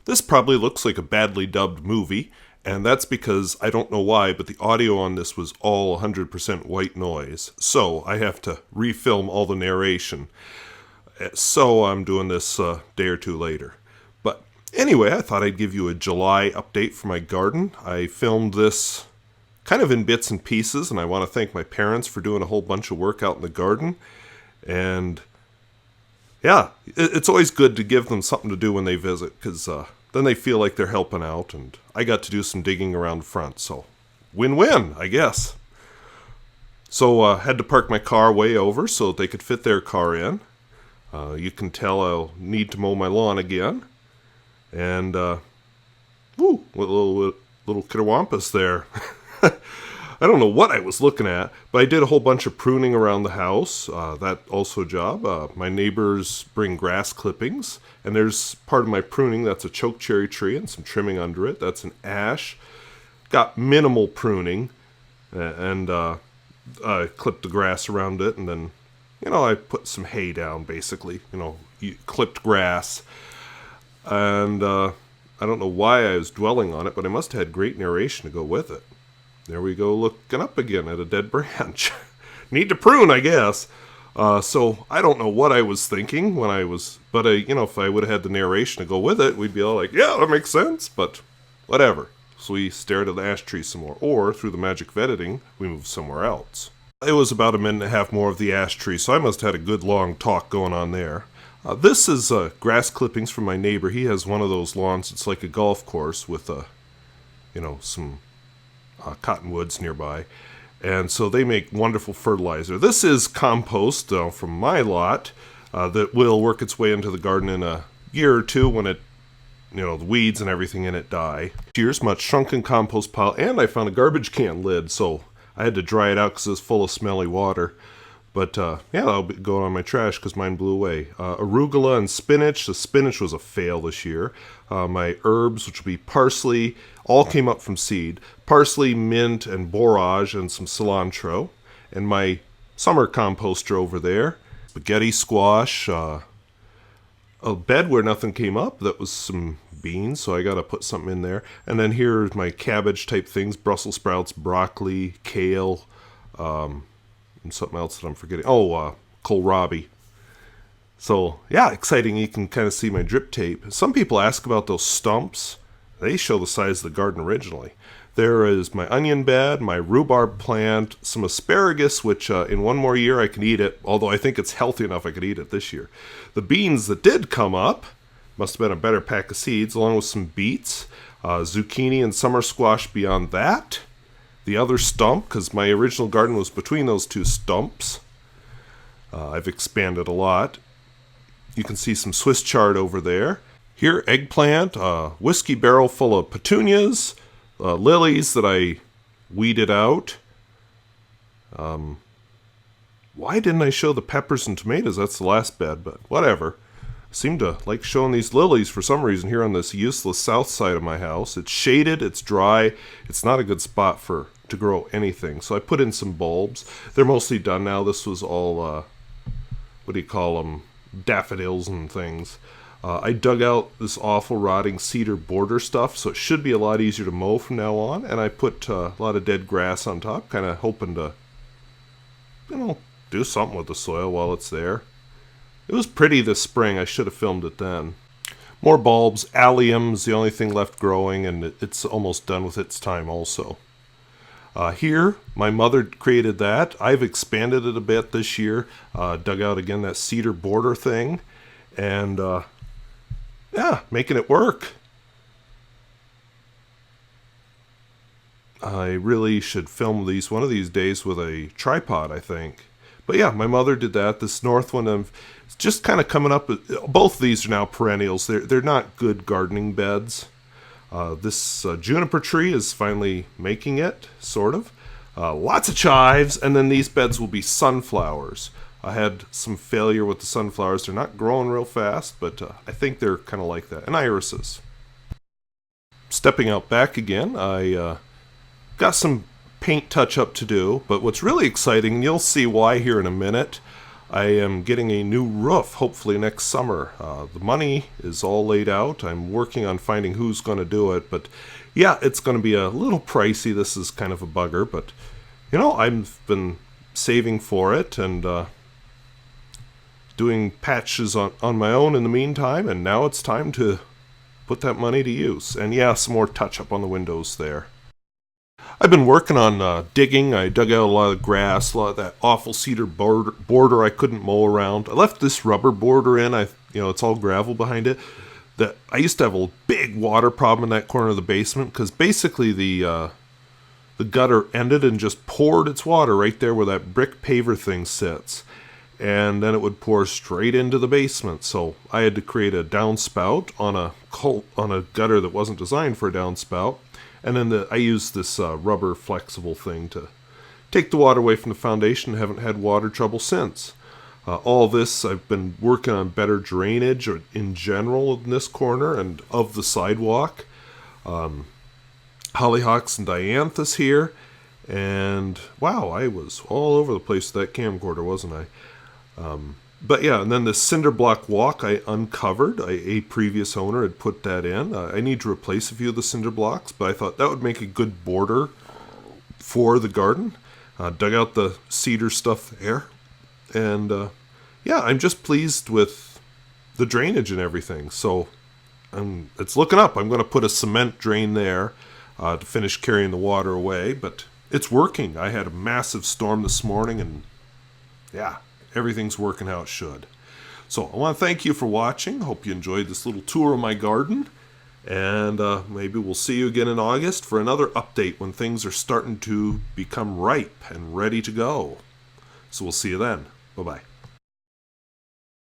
This probably looks like a badly dubbed movie, and that's because I don't know why, but the audio on this was all 100% white noise. So I have to refilm all the narration. So I'm doing this a day or two later. But anyway, I thought I'd give you a July update for my garden. I filmed this kind of in bits and pieces, and I want to thank my parents for doing a whole bunch of work out in the garden. And yeah, it's always good to give them something to do when they visit, because then they feel like they're helping out, and I got to do some digging around the front, so win-win, I guess. So had to park my car way over so that they could fit their car in. You can tell I'll need to mow my lawn again. And, woo, little kitterwampus there. I don't know what I was looking at, but I did a whole bunch of pruning around the house. That also a job. My neighbors bring grass clippings, and there's part of my pruning that's a chokecherry tree and some trimming under it. That's an ash. Got minimal pruning, and I clipped the grass around it, and then, I put some hay down, basically. Clipped grass. And I don't know why I was dwelling on it, but I must have had great narration to go with it. There we go, looking up again at a dead branch. Need to prune, I guess. So I don't know what I was thinking when I was, but if I would have had the narration to go with it, we'd be all like, yeah, that makes sense, but whatever. So we stared at the ash tree some more, or through the magic of editing, we moved somewhere else. It was about a minute and a half more of the ash tree, so I must have had a good long talk going on there. This is grass clippings from my neighbor. He has one of those lawns. It's like a golf course with some cottonwoods nearby, and so they make wonderful fertilizer. This is compost from my lot that will work its way into the garden in a year or two when the weeds and everything in it die. Here's much shrunken compost pile, and I found a garbage can lid, so I had to dry it out because it's full of smelly water. But I'll be going on my trash because mine blew away. Arugula and spinach. The spinach was a fail this year. My herbs, which will be parsley, all came up from seed. Parsley, mint, and borage, and some cilantro. And my summer composter over there. Spaghetti squash. A bed where nothing came up. That was some beans, so I got to put something in there. And then here are my cabbage type things. Brussels sprouts, broccoli, kale, and something else that I'm forgetting. Kohlrabi. So, yeah, exciting. You can kind of see my drip tape. Some people ask about those stumps. They show the size of the garden originally. There is my onion bed, my rhubarb plant, some asparagus, which in one more year I can eat it, although I think it's healthy enough I could eat it this year. The beans that did come up, must have been a better pack of seeds, along with some beets, zucchini and summer squash beyond that. The other stump, because my original garden was between those two stumps. I've expanded a lot. You can see some Swiss chard over there. Here, eggplant, whiskey barrel full of petunias, lilies that I weeded out. Why didn't I show the peppers and tomatoes? That's the last bed, but whatever. I seem to like showing these lilies for some reason here on this useless south side of my house. It's shaded, it's dry, it's not a good spot to grow anything. So I put in some bulbs. They're mostly done now. This was all, daffodils and things. I dug out this awful rotting cedar border stuff, so it should be a lot easier to mow from now on. And I put a lot of dead grass on top, kind of hoping to, do something with the soil while it's there. It was pretty this spring. I should have filmed it then. More bulbs. Allium's the only thing left growing, and it's almost done with its time also. Here, my mother created that. I've expanded it a bit this year. Dug out again that cedar border thing. And, making it work. I really should film these one of these days with a tripod, I think. But yeah, my mother did that. This north one, it's just kind of coming up. Both of these are now perennials. They're not good gardening beds. This juniper tree is finally making it, sort of. Lots of chives, and then these beds will be sunflowers. I had some failure with the sunflowers. They're not growing real fast, but I think they're kind of like that. And irises. Stepping out back again, I got some paint touch-up to do, but what's really exciting, and you'll see why here in a minute, I am getting a new roof, hopefully next summer. The money is all laid out. I'm working on finding who's going to do it, but yeah, it's going to be a little pricey. This is kind of a bugger, but I've been saving for it and doing patches on my own in the meantime, and now it's time to put that money to use. And yeah, some more touch-up on the windows there. I've been working on digging. I dug out a lot of grass, a lot of that awful cedar border I couldn't mow around. I left this rubber border in. It's all gravel behind it. That I used to have a big water problem in that corner of the basement because basically the gutter ended and just poured its water right there where that brick paver thing sits. And then it would pour straight into the basement. So I had to create a downspout on a gutter that wasn't designed for a downspout. And then I used this rubber flexible thing to take the water away from the foundation. Haven't had water trouble since. All this, I've been working on better drainage in general in this corner and of the sidewalk. Hollyhocks and dianthus here. And wow, I was all over the place with that camcorder, wasn't I? But yeah, and then the cinder block walk I uncovered. A previous owner had put that in. I need to replace a few of the cinder blocks, but I thought that would make a good border for the garden. Dug out the cedar stuff there. And yeah, I'm just pleased with the drainage and everything. So it's looking up. I'm going to put a cement drain there to finish carrying the water away, but it's working. I had a massive storm this morning, and yeah, everything's working how it should. So I want to thank you for watching. Hope you enjoyed this little tour of my garden. And maybe we'll see you again in August for another update when things are starting to become ripe and ready to go. So we'll see you then. Bye-bye.